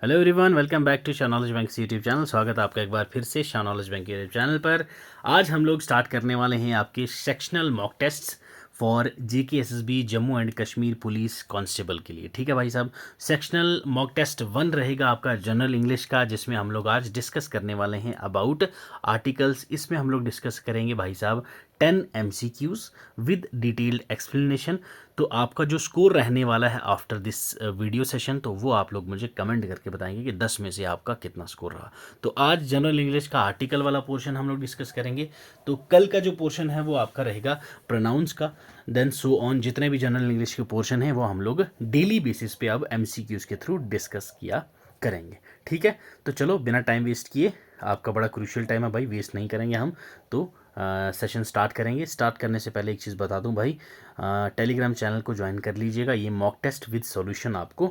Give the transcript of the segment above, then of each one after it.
Hello everyone, welcome back to Shah knowledge bank YouTube channel. स्वागत है आपका एक बार फिर से Shah knowledge bank YouTube channel पर। आज हम लोग स्टार्ट करने वाले हैं आपके sectional mock tests for JKSSB Jammu and Kashmir police constable के लिए। ठीक है भाई साहब, सेक्शनल मॉक टेस्ट 1 रहेगा आपका जनरल इंग्लिश का, जिसमें हम लोग आज डिस्कस करने वाले हैं अबाउट आर्टिकल्स। इसमें हम लोग डिस्कस करेंगे भाई साहब 10 MCQs विद डिटेल्ड एक्सप्लेनेशन। तो आपका जो स्कोर रहने वाला है आफ्टर दिस वीडियो सेशन, तो वो आप लोग मुझे कमेंट करके बताएंगे कि 10 में से आपका कितना स्कोर रहा। तो आज जनरल इंग्लिश का आर्टिकल वाला पोर्शन हम लोग डिस्कस करेंगे। तो कल का जो पोर्शन है वो आपका रहेगा प्रोनाउंस का, देन सो ऑन। जितने भी जनरल इंग्लिश के पोर्शन है वो हम लोग डेली बेसिस पे अब MCQs के थ्रू डिस्कस किया करेंगे। ठीक है, तो चलो बिना टाइम वेस्ट किए, आपका बड़ा क्रूशियल टाइम है भाई, वेस्ट नहीं करेंगे हम। तो सेशन स्टार्ट करेंगे। स्टार्ट करने से पहले एक चीज़ बता दूं भाई, टेलीग्राम चैनल को ज्वाइन कर लीजिएगा। ये मॉक टेस्ट विद सॉल्यूशन आपको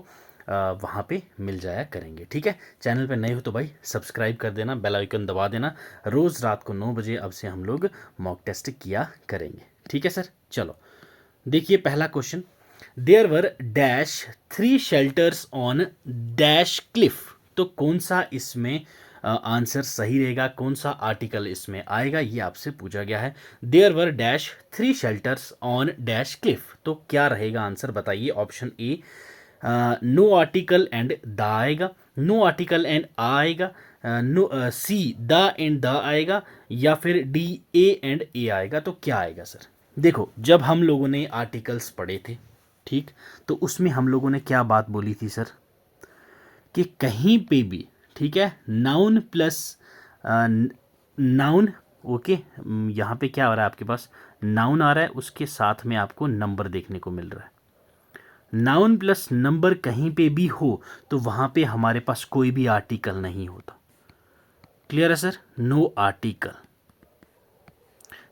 वहाँ पे मिल जाया करेंगे। ठीक है, चैनल पे नए हो तो भाई सब्सक्राइब कर देना, बेल आइकन दबा देना। रोज़ रात को 9 बजे अब से हम लोग मॉक टेस्ट किया करेंगे। ठीक है सर, चलो देखिए पहला question. There were dash 3 shelters on dash cliff. तो कौन सा इसमें आंसर सही रहेगा, कौन सा आर्टिकल इसमें आएगा, ये आपसे पूछा गया है। There were dash 3 shelters on dash cliff, तो क्या रहेगा आंसर बताइए। Option A no article and the आएगा, नो आर्टिकल एंड आएगा, no C the and the आएगा, या फिर डी ए एंड ए आएगा। तो क्या आएगा सर। देखो, जब हम लोगों ने आर्टिकल्स पढ़े थे, ठीक, तो उसमें हम लोगों ने क्या बात बोली थी सर, कि कहीं पे भी, ठीक है, नाउन प्लस नाउन, ओके, यहाँ पे क्या आ रहा है आपके पास, नाउन आ रहा है, उसके साथ में आपको नंबर देखने को मिल रहा है। नाउन प्लस नंबर कहीं पे भी हो तो वहाँ पे हमारे पास कोई भी आर्टिकल नहीं होता। क्लियर है सर, नो आर्टिकल।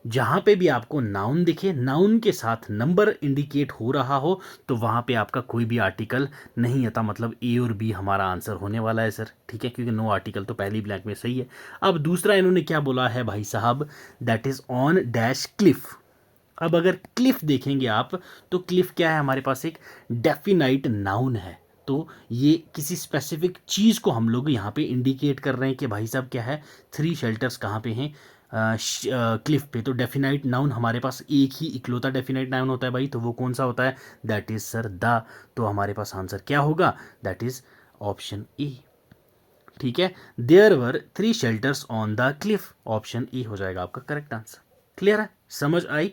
जहाँ पे भी आपको नाउन दिखे, नाउन के साथ नंबर इंडिकेट हो रहा हो, तो वहाँ पे आपका कोई भी आर्टिकल नहीं आता। मतलब ए और बी हमारा आंसर होने वाला है सर। ठीक है, क्योंकि नो आर्टिकल तो पहली ब्लैंक में सही है। अब दूसरा इन्होंने क्या बोला है भाई साहब, that is on dash Cliff. अब अगर क्लिफ देखेंगे आप, तो क्लिफ क्या है, हमारे पास एक डेफिनाइट नाउन है। तो ये किसी स्पेसिफिक चीज़ को हम लोग यहाँ पे इंडिकेट कर रहे हैं कि भाई साहब क्या है, 3 शेल्टर्स कहाँ पे हैं, क्लिफ पे। तो डेफिनाइट नाउन हमारे पास एक ही इकलौता डेफिनाइट नाउन होता है भाई, तो वो कौन सा होता है, दैट इज सर द। तो हमारे पास आंसर क्या होगा, दैट इज ऑप्शन ए। ठीक है, there were 3 shelters on the cliff, option A हो जाएगा आपका करेक्ट आंसर। क्लियर है, समझ आई,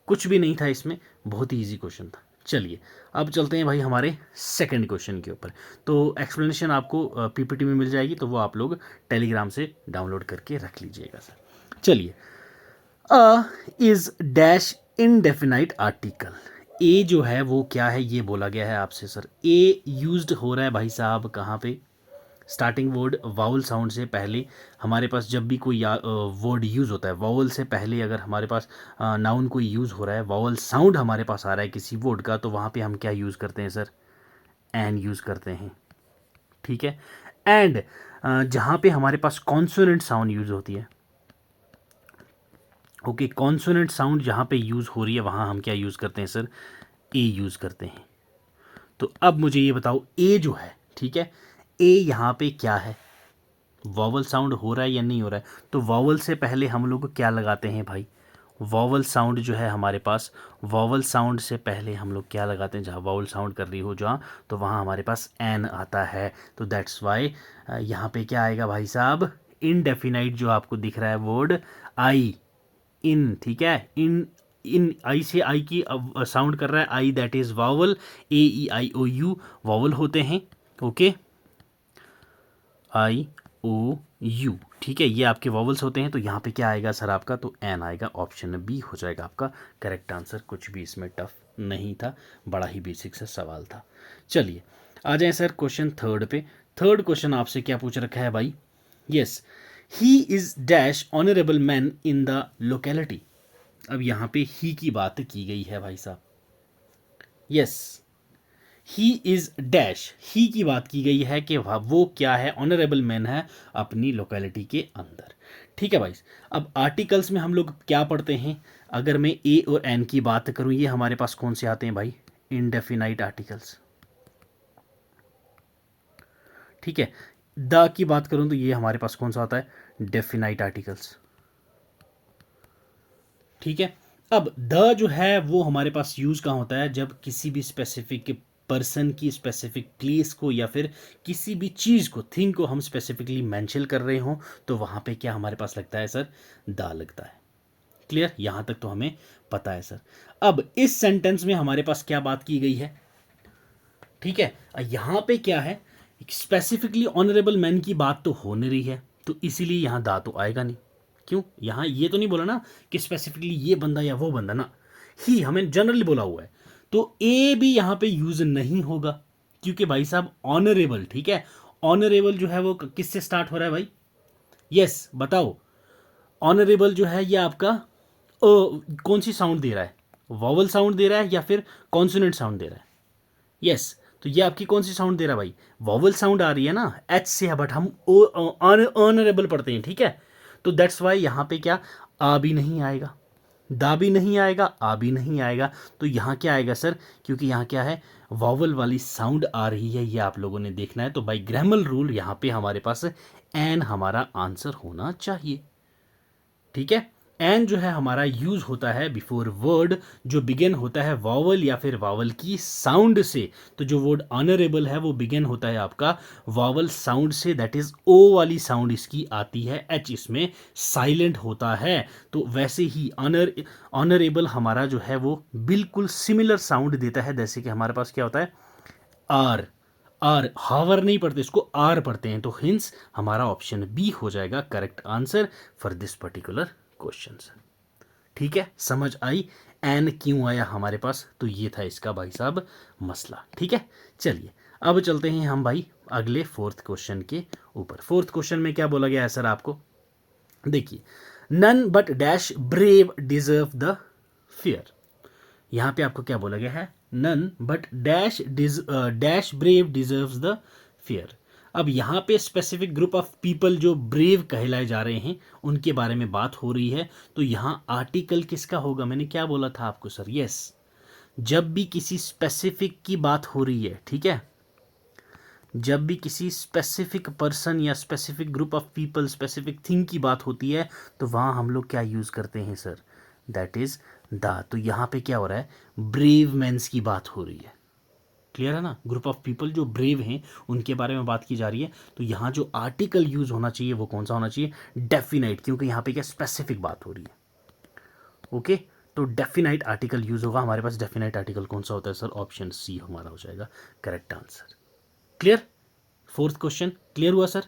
कुछ भी नहीं था इसमें, बहुत ही ईजी क्वेश्चन था। चलिए अब चलते हैं भाई हमारे सेकंड क्वेश्चन के ऊपर। तो एक्सप्लेनेशन आपको PPT में मिल जाएगी, तो वो आप लोग टेलीग्राम से डाउनलोड करके रख लीजिएगा सर। चलिए, a is dash indefinite article. A जो है वो क्या है, ये बोला गया है आपसे सर। ए यूज्ड हो रहा है भाई साहब कहाँ पे, स्टार्टिंग वर्ड वाउल साउंड से पहले। हमारे पास जब भी कोई वर्ड यूज़ होता है, वाउल से पहले अगर हमारे पास नाउन कोई यूज़ हो रहा है, वाउल साउंड हमारे पास आ रहा है किसी वर्ड का, तो वहाँ पे हम क्या यूज़ करते हैं सर, एन यूज़ करते हैं। ठीक है, एंड जहाँ पे हमारे पास कॉन्सोनेंट साउंड यूज़ होती है, ओके, कॉन्सोनेंट साउंड जहाँ पे यूज़ हो रही है वहाँ हम क्या यूज़ करते हैं सर, ए यूज़ करते हैं। तो अब मुझे ये बताओ, ए जो है, ठीक है, ए यहाँ पे क्या है, वॉवल साउंड हो रहा है या नहीं हो रहा है। तो वॉवल से पहले हम लोग क्या लगाते हैं भाई, वॉवल साउंड जो है हमारे पास, वॉवल साउंड से पहले हम लोग क्या लगाते हैं, जहाँ वॉवल साउंड कर रही हो जहाँ, तो वहाँ हमारे पास एन आता है। तो दैट्स वाई यहाँ पे क्या आएगा भाई साहब, इनडेफिनाइट जो आपको दिख रहा है वर्ड, आई, इन, ठीक है, इन, इन आई से, आई की साउंड कर रहा है I, that is vowel, AEIOU vowel होते हैं। ओके, IOU, ठीक है, ये आपके वावल्स होते हैं। तो यहाँ पे क्या आएगा सर आपका, तो एन आएगा, ऑप्शन बी हो जाएगा आपका करेक्ट आंसर। कुछ भी इसमें टफ नहीं था, बड़ा ही बेसिक सा सवाल था। चलिए आ जाए सर क्वेश्चन थर्ड पे। थर्ड क्वेश्चन आपसे क्या पूछ रखा है भाई, yes, he is dash honourable man in the locality. अब यहाँ पे ही की बात की गई है भाई साहब, यस, ही इज डैश, ही की बात की गई है कि वो क्या है, ऑनरेबल मैन है अपनी लोकेलिटी के अंदर। ठीक है भाई, अब आर्टिकल्स में हम लोग क्या पढ़ते हैं, अगर मैं ए और एन की बात करूं, ये हमारे पास कौन से आते हैं भाई, इनडेफिनाइट आर्टिकल्स। ठीक है। द की बात करूं तो ये हमारे पास कौन सा होता है, डेफिनाइट आर्टिकल्स, ठीक है। अब द जो है वो हमारे पास यूज कहाँ होता है, जब किसी भी स्पेसिफिक पर्सन की स्पेसिफिक प्लेस को या फिर किसी भी चीज़ को, थिंग को हम स्पेसिफिकली मेंशन कर रहे हो तो वहां पे क्या हमारे पास लगता है सर, द लगता है। क्लियर, यहां तक तो हमें पता है सर। अब इस सेंटेंस में हमारे पास क्या बात की गई है, ठीक है, यहां पे क्या है, स्पेसिफिकली ऑनरेबल मैन की बात तो हो नहीं रही है, तो इसीलिए यहां दा तो आएगा नहीं। क्यों, यहां ये तो नहीं बोला ना कि स्पेसिफिकली ये बंदा या वो बंदा ना, ही हमें जनरली बोला हुआ है, तो ए भी यहां पे यूज नहीं होगा, क्योंकि भाई साहब ऑनरेबल, ठीक है, ऑनरेबल जो है वो किससे स्टार्ट हो रहा है भाई, यस बताओ, ऑनरेबल जो है ये आपका कौन सी साउंड दे रहा है, वॉवल साउंड दे रहा है या फिर कॉन्सोनेंट साउंड दे रहा है, यस तो ये आपकी कौन सी साउंड दे रहा है भाई, वॉवल साउंड आ रही है ना, एच से है, बट हम ऑनरेबल पढ़ते हैं, ठीक है, तो दैट्स वाई यहाँ पे क्या, आ भी नहीं आएगा, दा भी नहीं आएगा, आ भी नहीं आएगा, तो यहाँ क्या आएगा सर, क्योंकि यहाँ क्या है, वॉवल वाली साउंड आ रही है, ये आप लोगों ने देखना है, तो बाई ग्रामर रूल यहाँ पे हमारे पास एन हमारा आंसर होना चाहिए, ठीक है। एन जो है हमारा यूज होता है बिफोर वर्ड जो बिगिन होता है वावल या फिर वावल की साउंड से, तो जो वर्ड ऑनरेबल है वो बिगिन होता है आपका वावल साउंड से, दैट इज ओ वाली साउंड इसकी आती है, एच इसमें साइलेंट होता है, तो वैसे ही ऑनरेबल हमारा जो है वो बिल्कुल सिमिलर साउंड देता है, जैसे कि हमारे पास क्या होता है, आर, आर हावर नहीं पढ़ते, इसको आर पढ़ते हैं, तो हिंस हमारा ऑप्शन बी हो जाएगा correct answer for this particular question. ठीक है, समझ आई एन क्यों आया हमारे पास, तो ये था इसका भाई साहब मसला, ठीक है। चलिए अब चलते हैं हम भाई अगले फोर्थ क्वेश्चन के ऊपर। फोर्थ क्वेश्चन में क्या बोला गया है सर आपको, देखिए, none but dash brave deserve the fear, यहां पे आपको क्या बोला गया है, none but dash brave deserves the fear. अब यहाँ पे स्पेसिफिक ग्रुप ऑफ पीपल जो ब्रेव कहलाए जा रहे हैं उनके बारे में बात हो रही है, तो यहाँ आर्टिकल किसका होगा, मैंने क्या बोला था आपको सर, यस, जब भी किसी स्पेसिफिक की बात हो रही है, ठीक है, जब भी किसी स्पेसिफिक पर्सन या specific group of people, specific thing की बात होती है, तो वहाँ हम लोग क्या यूज़ करते हैं सर, दैट इज़ द। तो यहाँ पे क्या हो रहा है, ब्रेव मैंस की बात हो रही है, क्लियर है ना, ग्रुप ऑफ पीपल जो ब्रेव हैं उनके बारे में बात की जा रही है, तो यहाँ जो आर्टिकल यूज होना चाहिए वो कौन सा होना चाहिए, डेफिनाइट, क्योंकि यहाँ पे क्या स्पेसिफिक बात हो रही है, ओके, तो डेफिनाइट आर्टिकल यूज होगा, हमारे पास डेफिनाइट आर्टिकल कौन सा होता है सर, ऑप्शन सी हमारा हो जाएगा correct answer. Clear, fourth question clear हुआ सर,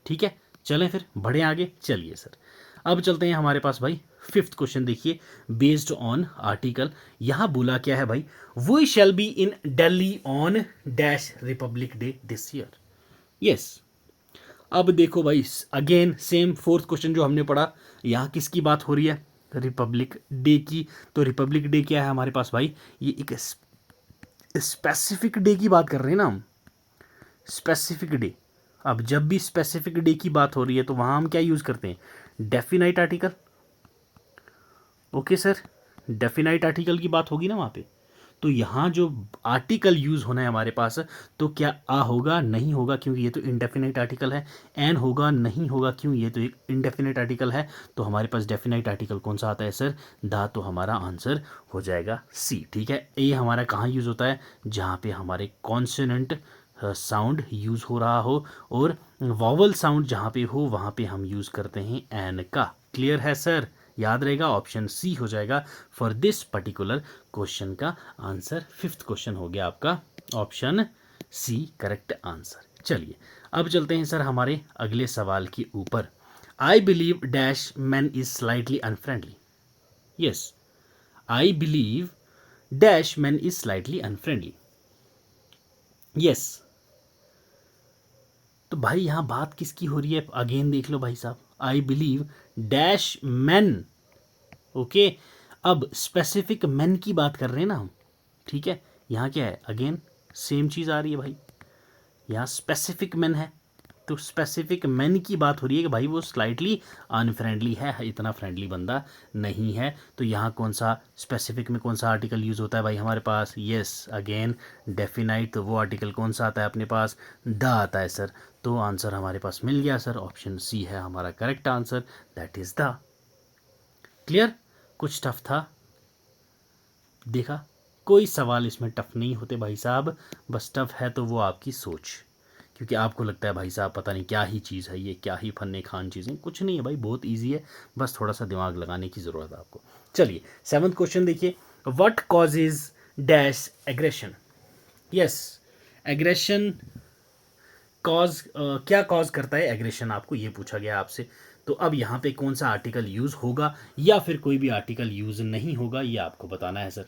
ठीक है, चलें फिर बढ़े आगे, चलिए सर अब चलते हैं हमारे पास भाई फिफ्थ क्वेश्चन, देखिए, बेस्ड ऑन आर्टिकल, यहां बोला क्या है भाई, we shall be in Delhi on dash Republic Day this year, yes. अब देखो भाई अगेन सेम फोर्थ क्वेश्चन जो हमने पढ़ा, यहां किसकी बात हो रही है, रिपब्लिक डे की, तो रिपब्लिक डे क्या है हमारे पास भाई, ये एक स्पेसिफिक डे की बात कर रहे हैं ना हम, स्पेसिफिक डे। अब जब भी स्पेसिफिक डे की बात हो रही है तो वहां हम क्या यूज करते हैं, definite article, okay sir, definite article की बात होगी ना वहां पे, तो यहां जो आर्टिकल यूज होना है हमारे पास, तो क्या आ होगा, नहीं होगा, क्योंकि ये तो इनडेफिनाइट आर्टिकल है, एन होगा, नहीं होगा, क्यों, ये तो एक इनडेफिनाइट आर्टिकल है, तो हमारे पास डेफिनाइट आर्टिकल कौन सा आता है सर, दा, तो हमारा आंसर हो जाएगा सी, ठीक है। ए हमारा कहाँ यूज होता है, जहाँ पे हमारे कॉन्सोनेंट साउंड यूज हो रहा हो, और वॉवल साउंड जहाँ पे हो वहाँ पे हम यूज करते हैं एन का, क्लियर है सर, याद रहेगा ऑप्शन सी हो जाएगा फॉर दिस पर्टिकुलर क्वेश्चन का आंसर। फिफ्थ क्वेश्चन हो गया आपका ऑप्शन सी करेक्ट आंसर। चलिए अब चलते हैं सर हमारे अगले सवाल के ऊपर, I believe dash man is slightly unfriendly, yes, I believe dash man is slightly unfriendly, yes. तो भाई यहां बात किसकी हो रही है, अगेन देख लो भाई साहब, I believe dash man, okay, अब स्पेसिफिक मैन की बात कर रहे हैं ना हम, ठीक है, यहाँ क्या है, अगेन सेम चीज आ रही है भाई, यहाँ स्पेसिफिक मैन है, तो स्पेसिफिक मैन की बात हो रही है कि भाई वो स्लाइटली अनफ्रेंडली है, इतना फ्रेंडली बंदा नहीं है। तो यहाँ कौन सा स्पेसिफिक में कौन सा आर्टिकल यूज़ होता है भाई हमारे पास? Yes, again definite. तो वो आर्टिकल कौन सा आता है अपने पास? द आता है सर। तो आंसर हमारे पास मिल गया सर, ऑप्शन सी है हमारा correct answer, that is the. Clear? कुछ टफ था, देखा? कोई सवाल इसमें टफ नहीं होते भाई साहब, बस टफ है तो वो आपकी सोच, क्योंकि आपको लगता है भाई साहब पता नहीं क्या ही चीज़ है ये, क्या ही फन्ने खान चीज़ें। कुछ नहीं है भाई, बहुत इजी है, बस थोड़ा सा दिमाग लगाने की ज़रूरत है आपको। चलिए 7th क्वेश्चन देखिए, what causes dash aggression? Yes, aggression cause क्या कॉज करता है एग्रेशन, आपको ये पूछा गया आपसे। तो अब यहाँ पे कौन सा आर्टिकल यूज़ होगा या फिर कोई भी आर्टिकल यूज़ नहीं होगा, ये आपको बताना है sir.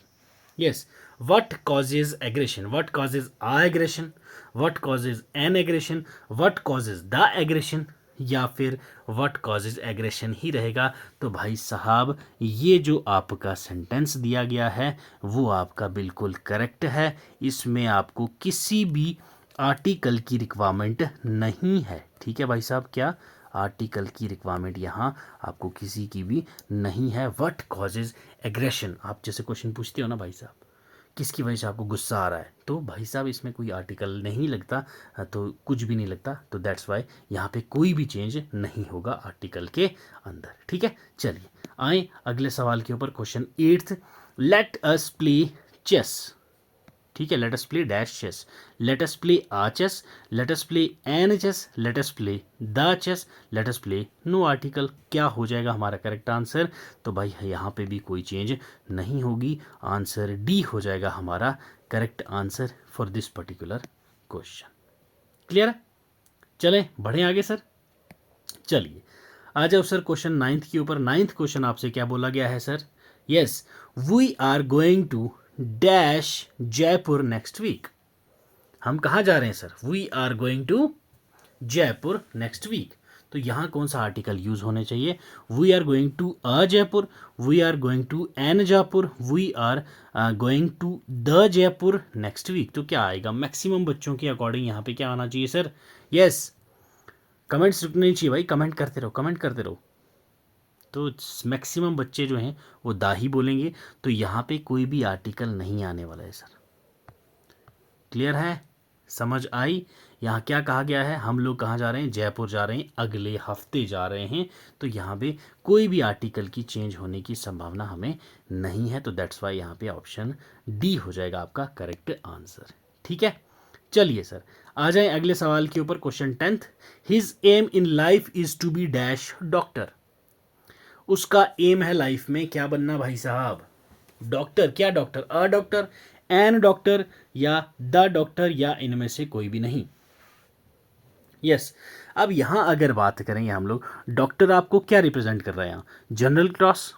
Yes, what causes aggression, what causes a aggression, what causes an aggression, what causes the aggression, या फिर व्हाट कॉजेज एग्रेशन ही रहेगा। तो भाई साहब ये जो आपका सेंटेंस दिया गया है वो आपका बिल्कुल करेक्ट है, इसमें आपको किसी भी आर्टिकल की रिक्वायरमेंट नहीं है। ठीक है भाई साहब, क्या आर्टिकल की रिक्वायरमेंट यहाँ आपको किसी की भी नहीं है। व्हाट कॉजेज एग्रेशन, आप जैसे क्वेश्चन पूछते हो ना भाई साहब, किसकी वजह से आपको गुस्सा आ रहा है, तो भाई साहब इसमें कोई आर्टिकल नहीं लगता, तो कुछ भी नहीं लगता, तो दैट्स वाई यहाँ पे कोई भी चेंज नहीं होगा आर्टिकल के अंदर। ठीक है, चलिए आए अगले सवाल के ऊपर, question 8th, let us play chess. ठीक है, let us play dash chess, let us play a chess, let us play an chess, let us play the chess, let us play no article. क्या हो जाएगा हमारा correct answer? तो भाई यहाँ पे भी कोई चेंज नहीं होगी, आंसर डी हो जाएगा हमारा correct answer for this particular question. Clear है? चलें बढ़े आगे सर। चलिए आ जाओ सर क्वेश्चन 9th के ऊपर। 9th क्वेश्चन आपसे क्या बोला गया है sir? Yes, we are going to dash Jaipur next week. हम कहाँ जा रहे हैं sir? We are going to Jaipur next week. तो यहाँ कौन सा आर्टिकल यूज होने चाहिए? We are going to a Jaipur, we are going to an Jaipur, we are going to the Jaipur next week. तो क्या आएगा? मैक्सिमम बच्चों के अकॉर्डिंग यहाँ पे क्या आना चाहिए सर? यस, कमेंट्स रुकने नहीं चाहिए भाई, कमेंट करते रहो, कमेंट करते रहो। तो मैक्सिमम बच्चे जो हैं वो दा ही बोलेंगे, तो यहाँ पे कोई भी आर्टिकल नहीं आने वाला है सर। क्लियर है? समझ आई? यहाँ क्या कहा गया है, हम लोग कहाँ जा रहे हैं? जयपुर जा रहे हैं, अगले हफ्ते जा रहे हैं। तो यहाँ पे कोई भी आर्टिकल की चेंज होने की संभावना हमें नहीं है, तो दैट्स वाई यहाँ पे ऑप्शन डी हो जाएगा आपका करेक्ट आंसर। ठीक है, चलिए सर आ जाएं अगले सवाल के ऊपर। Question 10th, his aim in life is to be dash doctor. उसका एम है लाइफ में क्या बनना भाई साहब? डॉक्टर। क्या doctor? A doctor, an doctor, या द डॉक्टर, या इनमें से कोई भी नहीं। यस, अब यहां अगर बात करें हम लोग, डॉक्टर आपको क्या रिप्रेजेंट कर रहा है यहाँ? General class.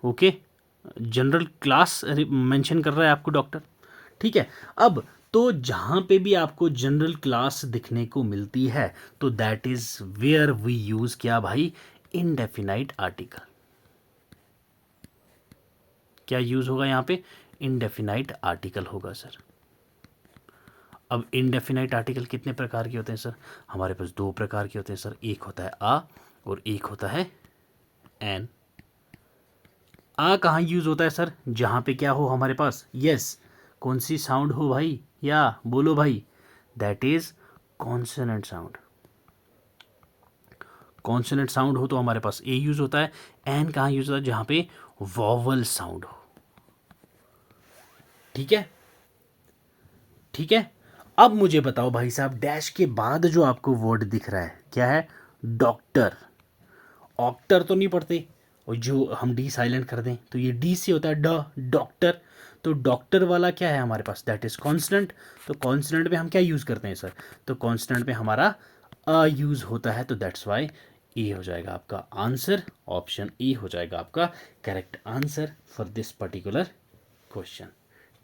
Okay, general class mention कर रहा है आपको डॉक्टर। ठीक है, अब तो जहां पे भी आपको जनरल क्लास दिखने को मिलती है तो that is where we use क्या भाई? Indefinite article. क्या यूज होगा यहाँ पे? इनडेफिनाइट आर्टिकल होगा सर। अब इनडेफिनाइट आर्टिकल कितने प्रकार के होते हैं सर? हमारे पास 2 प्रकार के होते हैं सर, एक होता है आ और एक होता है एन। आ कहाँ यूज होता है सर? जहाँ पे क्या हो हमारे पास? यस, कौन सी साउंड हो भाई? या बोलो भाई, that is consonant sound. Consonant sound हो तो हमारे पास ए यूज होता है। एन कहाँ यूज होता है? जहाँ पे वॉवल साउंड हो। ठीक है, ठीक है। अब मुझे बताओ भाई साहब, डैश के बाद जो आपको वर्ड दिख रहा है क्या है? डॉक्टर। ऑक्टर तो नहीं पढ़ते, और जो हम डी साइलेंट कर दें तो ये डी से होता है ड, डॉक्टर। तो डॉक्टर वाला क्या है हमारे पास? That is consonant. तो कॉन्सोनेंट पे हम क्या यूज़ करते हैं सर? तो कॉन्सोनेंट पे हमारा अ यूज़ होता है, तो दैट्स वाई ए हो जाएगा आपका आंसर, ऑप्शन ए हो जाएगा आपका correct answer for this particular question.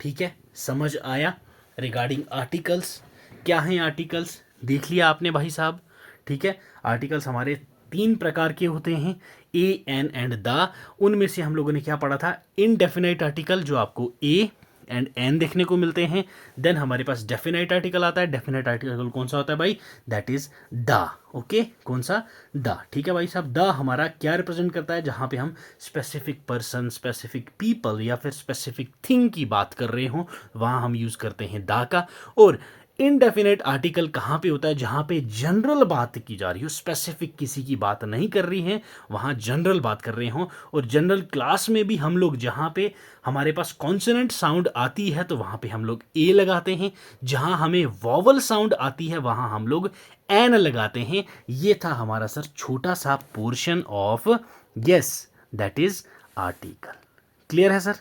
ठीक है, समझ आया? रिगार्डिंग आर्टिकल्स, क्या हैं आर्टिकल्स देख लिया आपने भाई साहब। ठीक है, आर्टिकल्स हमारे 3 प्रकार के होते हैं, ए, एन एंड द। उनमें से हम लोगों ने क्या पढ़ा था? इनडेफिनाइट आर्टिकल जो आपको ए, एंड एन देखने को मिलते हैं। देन हमारे पास डेफिनाइट आर्टिकल आता है। डेफिनाइट आर्टिकल कौन सा होता है भाई? That is the. ओके, कौन सा? द। ठीक है भाई साहब, द हमारा क्या रिप्रेजेंट करता है? जहां पे हम स्पेसिफिक पर्सन, स्पेसिफिक पीपल या फिर स्पेसिफिक थिंग की बात कर रहे हो, वहां हम यूज करते हैं द का। और इनडेफिनेट आर्टिकल कहाँ पे होता है? जहाँ पे जनरल बात की जा रही हो, स्पेसिफिक किसी की बात नहीं कर रही है, वहाँ जनरल बात कर रहे हो। और जनरल क्लास में भी हम लोग जहाँ पे हमारे पास कॉन्सोनेंट साउंड आती है तो वहाँ पे हम लोग ए लगाते हैं। जहाँ हमें वॉवल साउंड आती है वहाँ हम लोग एन लगाते हैं। ये था हमारा सर छोटा सा portion of yes that is article. Clear है सर?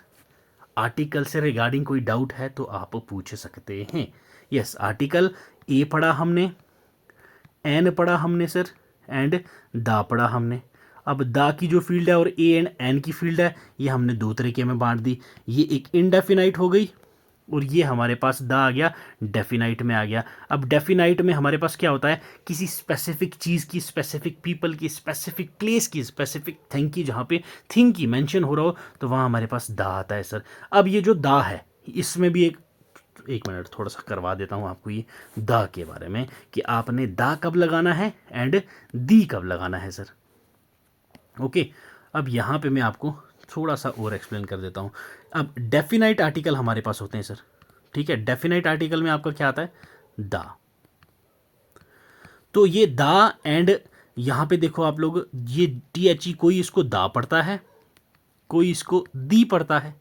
आर्टिकल से रिगार्डिंग कोई डाउट है तो आप पूछ सकते हैं। यस, आर्टिकल ए पढ़ा हमने, एन पढ़ा हमने सर, एंड दा पढ़ा हमने। अब दा की जो फील्ड है और ए एंड एन की फील्ड है, ये हमने दो तरीके में बांट दी। ये एक इनडेफिनाइट हो गई और ये हमारे पास दा आ गया, डेफिनाइट में आ गया। अब डेफिनाइट में हमारे पास क्या होता है? किसी स्पेसिफिक चीज़ की, स्पेसिफिक पीपल की, स्पेसिफिक प्लेस की, स्पेसिफिक थिंग की, जहाँ पे थिंग की मेंशन हो रहा हो तो वहाँ हमारे पास दा आता है सर। अब ये जो दा है इसमें भी एक मिनट थोड़ा सा करवा देता हूँ आपको ये दा के बारे में कि आपने दा कब लगाना है एंड दी कब लगाना है सर। ओके, अब यहाँ पे मैं आपको थोड़ा सा और एक्सप्लेन कर देता हूँ। अब डेफिनाइट आर्टिकल हमारे पास होते हैं सर, ठीक है। डेफिनाइट आर्टिकल में आपका क्या आता है? दा। तो ये दा एंड यहाँ पे देखो आप लोग, ये टी एच ई, कोई इसको दा पढ़ता है, कोई इसको दी पढ़ता है।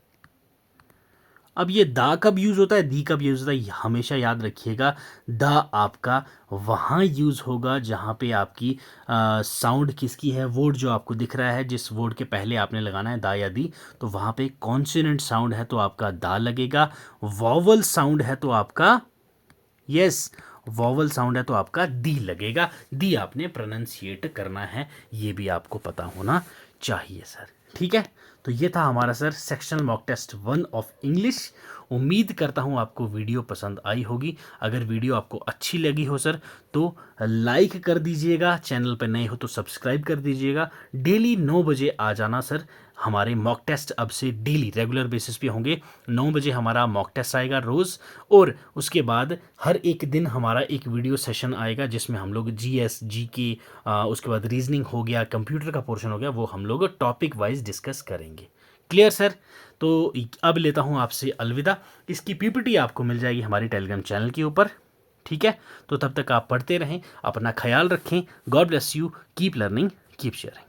अब ये दा कब यूज़ होता है, दी कब यूज़ होता है, हमेशा याद रखिएगा। दा आपका वहाँ यूज़ होगा जहाँ पे आपकी साउंड किसकी है, वर्ड जो आपको दिख रहा है, जिस वर्ड के पहले आपने लगाना है दा या दी, तो वहाँ पे कॉन्सोनेंट साउंड है तो आपका दा लगेगा। वॉवल साउंड है तो आपका यस, वॉवल साउंड है तो आपका दी लगेगा। दी आपने प्रोनाउंसिएट करना है, ये भी आपको पता होना चाहिए सर। ठीक है, तो ये था हमारा sir sectional mock test 1 of English. उम्मीद करता हूँ आपको वीडियो पसंद आई होगी। अगर वीडियो आपको अच्छी लगी हो सर तो लाइक कर दीजिएगा, चैनल पर नए हो तो सब्सक्राइब कर दीजिएगा। डेली 9 बजे आ जाना सर, हमारे मॉक टेस्ट अब से डेली रेगुलर बेसिस पे होंगे। 9 बजे हमारा मॉक टेस्ट आएगा रोज़, और उसके बाद हर एक दिन हमारा एक वीडियो सेशन आएगा जिसमें हम लोग जीएस, जीके, उसके बाद रीजनिंग हो गया, कंप्यूटर का पोर्शन हो गया, वो हम लोग टॉपिक वाइज डिस्कस करेंगे। Clear sir? तो अब लेता हूँ आपसे अलविदा। इसकी पीपीटी आपको मिल जाएगी हमारे टेलीग्राम चैनल के ऊपर। ठीक है, तो तब तक आप पढ़ते रहें, अपना ख्याल रखें। God bless you, keep learning, keep sharing.